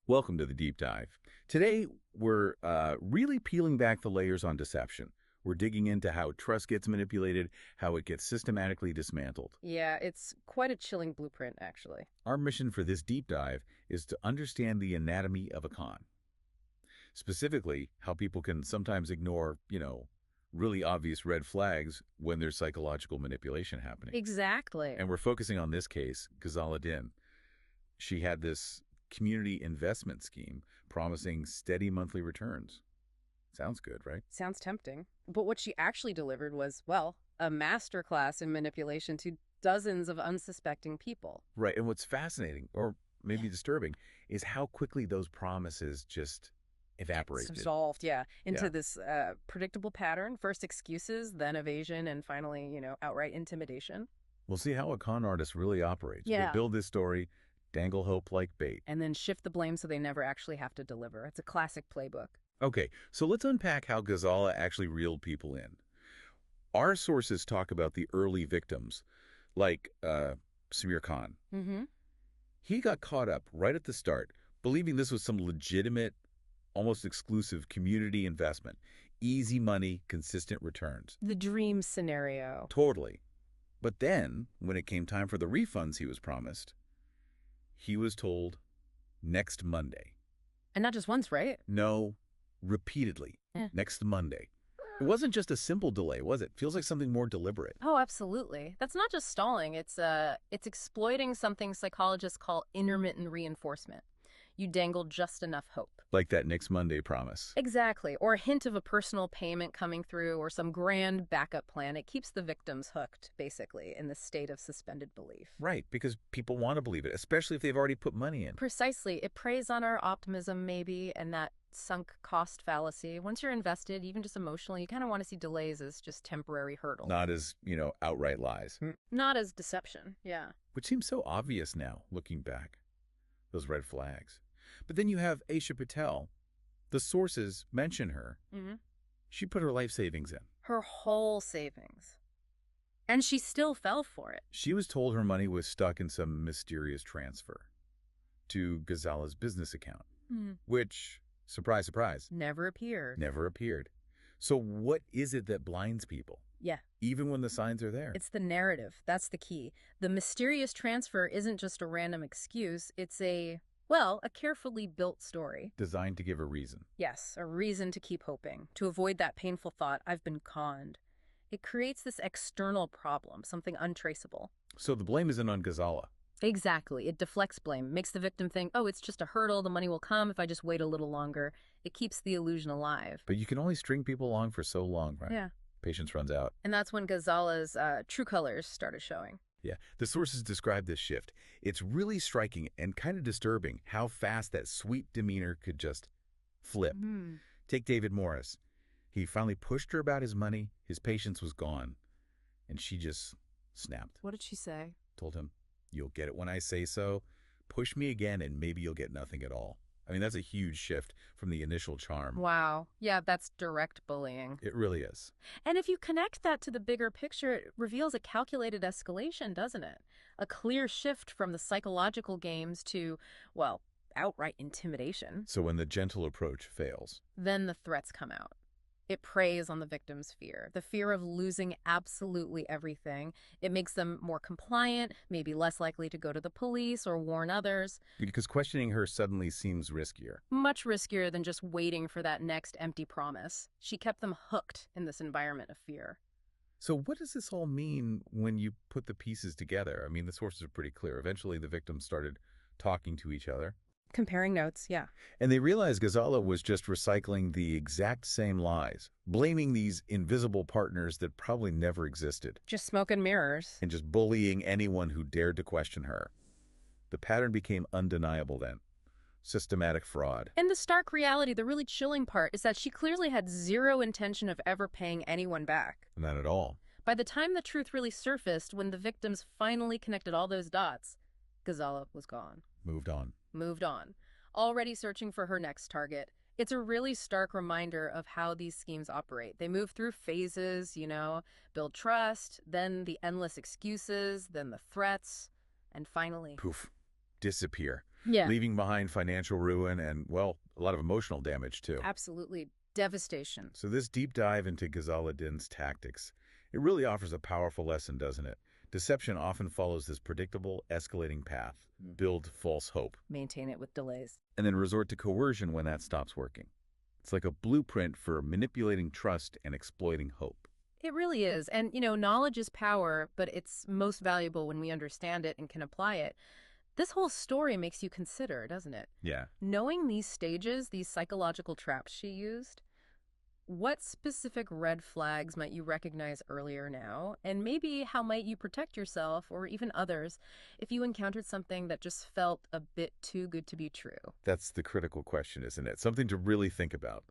Welcome to the Deep Dive. Today, we're really peeling back the layers on deception. We're digging into how trust gets manipulated, how it gets systematically dismantled. Yeah, it's quite a chilling blueprint, actually. Our mission for this deep dive is to understand the anatomy of a con, specifically how people can sometimes ignore, really obvious red flags when there's psychological manipulation happening. Exactly. And we're focusing on this case, Ghazala Din. She had this community investment scheme promising steady monthly returns. Sounds good, right? Sounds tempting. But what she actually delivered was, well, a masterclass in manipulation to dozens of unsuspecting people. Right. And what's fascinating, or maybe disturbing, is how quickly those promises just evaporated. Dissolved, yeah, into Yeah. this predictable pattern. First excuses, then evasion, and finally, outright intimidation. We'll see how a con artist really operates. They Yeah. build this story, dangle hope like bait. And then shift the blame so they never actually have to deliver. It's a classic playbook. Okay, so let's unpack how Ghazala actually reeled people in. Our sources talk about the early victims, like Samir Khan. Mm-hmm. He got caught up right at the start, believing this was some legitimate, almost exclusive community investment. Easy money, consistent returns. The dream scenario. Totally. But then, when it came time for the refunds he was promised, he was told next Monday. And not just once, right? No, repeatedly. Yeah. Next Monday. It wasn't just a simple delay, was it? Feels like something more deliberate. Oh, absolutely. That's not just stalling. It's exploiting something psychologists call intermittent reinforcement. You dangle just enough hope. Like that next Monday promise. Exactly. Or a hint of a personal payment coming through or some grand backup plan. It keeps the victims hooked, basically, in this state of suspended belief. Right, because people want to believe it, especially if they've already put money in. Precisely. It preys on our optimism, maybe, and that sunk cost fallacy. Once you're invested, even just emotionally, you kind of want to see delays as just temporary hurdles. Not as, outright lies. Not as deception. Yeah. Which seems so obvious now, looking back. Those red flags. But then you have Aisha Patel. The sources mention her. Mm-hmm. She put her life savings in. Her whole savings. And she still fell for it. She was told her money was stuck in some mysterious transfer to Ghazala's business account, which, surprise, surprise, Never appeared. never appeared. So what is it that blinds people, Yeah. even when the signs are there? It's the narrative. That's the key. The mysterious transfer isn't just a random excuse. It's a carefully built story. Designed to give a reason. Yes, a reason to keep hoping, to avoid that painful thought, I've been conned. It creates this external problem, something untraceable. So the blame isn't on Ghazala. Exactly. It deflects blame, makes the victim think, oh, it's just a hurdle, the money will come if I just wait a little longer. It keeps the illusion alive. But you can only string people along for so long, right? Yeah. Patience runs out. And that's when Ghazala's true colors started showing. Yeah, the sources describe this shift. It's really striking and kind of disturbing how fast that sweet demeanor could just flip. Take David Morris. He finally pushed her about his money. His patience was gone. And she just snapped. What did she say? Told him, "You'll get it when I say so. Push me again and maybe you'll get nothing at all." I mean, that's a huge shift from the initial charm. Wow. Yeah, that's direct bullying. It really is. And if you connect that to the bigger picture, it reveals a calculated escalation, doesn't it? A clear shift from the psychological games to, outright intimidation. So when the gentle approach fails, Then the threats come out. It preys on the victim's fear, the fear of losing absolutely everything. It makes them more compliant, maybe less likely to go to the police or warn others. because questioning her suddenly seems riskier. Much riskier than just waiting for that next empty promise. She kept them hooked in this environment of fear. So what does this all mean when you put the pieces together? I mean, the sources are pretty clear. Eventually, the victims started talking to each other. Comparing notes, yeah. And they realized Ghazala was just recycling the exact same lies, blaming these invisible partners that probably never existed, Just smoke and mirrors. and just bullying anyone who dared to question her. The pattern became undeniable then. Systematic fraud. And the stark reality, the really chilling part, is that she clearly had zero intention of ever paying anyone back. Not at all. By the time the truth really surfaced, when the victims finally connected all those dots, Ghazala was gone. Moved on. Already searching for her next target. It's a really stark reminder of how these schemes operate. They move through phases, build trust, then the endless excuses, then the threats, and finally, Poof. Disappear. Yeah. leaving behind financial ruin and, well, a lot of emotional damage, too. Absolutely. Devastation. So this deep dive into Ghazala Din's tactics, it really offers a powerful lesson, doesn't it? Deception often follows this predictable, escalating path. Build false hope. Maintain it with delays. And then resort to coercion when that stops working. It's like a blueprint for manipulating trust and exploiting hope. It really is. And, knowledge is power, but it's most valuable when we understand it and can apply it. This whole story makes you consider, doesn't it? Yeah. Knowing these stages, these psychological traps she used, what specific red flags might you recognize earlier now? And maybe how might you protect yourself or even others if you encountered something that just felt a bit too good to be true? That's the critical question, isn't it? Something to really think about.